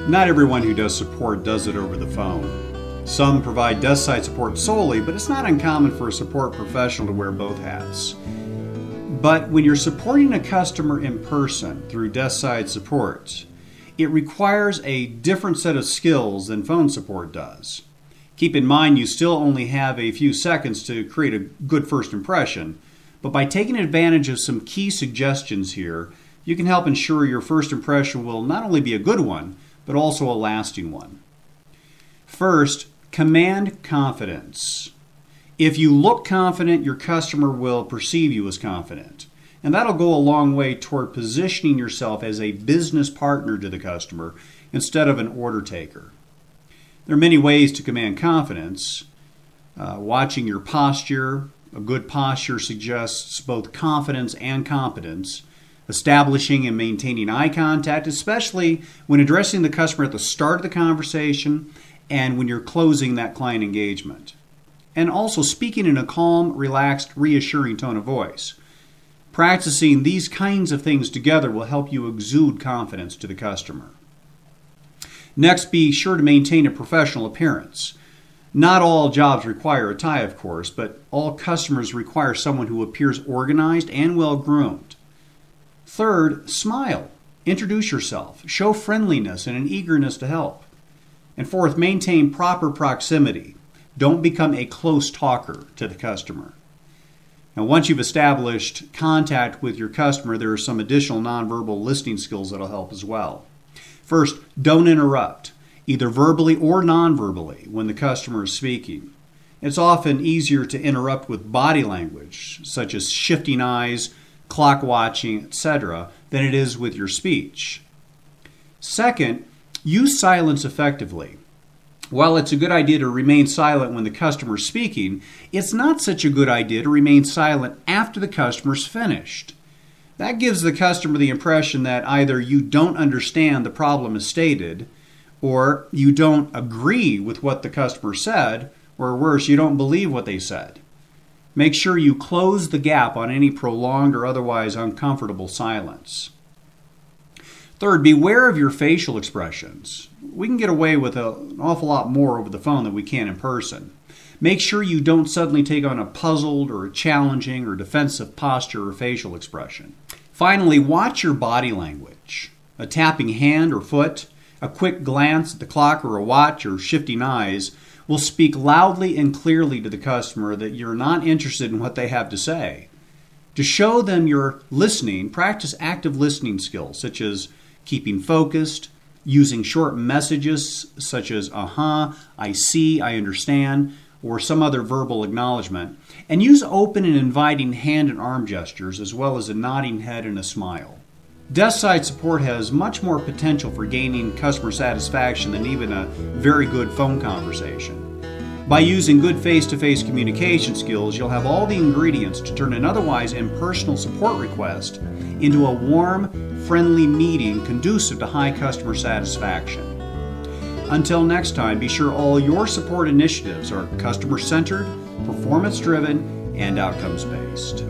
Not everyone who does support does it over the phone. Some provide desk side support solely, but it's not uncommon for a support professional to wear both hats. But when you're supporting a customer in person through desk side support, it requires a different set of skills than phone support does. Keep in mind you still only have a few seconds to create a good first impression, but by taking advantage of some key suggestions here, you can help ensure your first impression will not only be a good one, but also a lasting one. First, command confidence. If you look confident, your customer will perceive you as confident. And that'll go a long way toward positioning yourself as a business partner to the customer instead of an order taker. There are many ways to command confidence. Watching your posture. A good posture suggests both confidence and competence. Establishing and maintaining eye contact, especially when addressing the customer at the start of the conversation and when you're closing that client engagement. And also speaking in a calm, relaxed, reassuring tone of voice. Practicing these kinds of things together will help you exude confidence to the customer. Next, be sure to maintain a professional appearance. Not all jobs require a tie, of course, but all customers require someone who appears organized and well-groomed. Third, smile. Introduce yourself. Show friendliness and an eagerness to help. And fourth, maintain proper proximity. Don't become a close talker to the customer. Now, once you've established contact with your customer, there are some additional nonverbal listening skills that'll help as well. First, don't interrupt, either verbally or nonverbally, when the customer is speaking. It's often easier to interrupt with body language, such as shifting eyes, clock watching, etc., than it is with your speech. Second, use silence effectively. While it's a good idea to remain silent when the customer is speaking, it's not such a good idea to remain silent after the customer's finished. That gives the customer the impression that either you don't understand the problem as stated, or you don't agree with what the customer said, or worse, you don't believe what they said. Make sure you close the gap on any prolonged or otherwise uncomfortable silence. Third, beware of your facial expressions. We can get away with an awful lot more over the phone than we can in person. Make sure you don't suddenly take on a puzzled or a challenging or defensive posture or facial expression. Finally, watch your body language. A tapping hand or foot, a quick glance at the clock or a watch, or shifting eyes will speak loudly and clearly to the customer that you're not interested in what they have to say. To show them you're listening, practice active listening skills such as keeping focused, using short messages such as I see, I understand, or some other verbal acknowledgement, and use open and inviting hand and arm gestures as well as a nodding head and a smile. Desk side support has much more potential for gaining customer satisfaction than even a very good phone conversation. By using good face-to-face communication skills, you'll have all the ingredients to turn an otherwise impersonal support request into a warm, friendly meeting conducive to high customer satisfaction. Until next time, be sure all your support initiatives are customer-centered, performance-driven, and outcomes-based.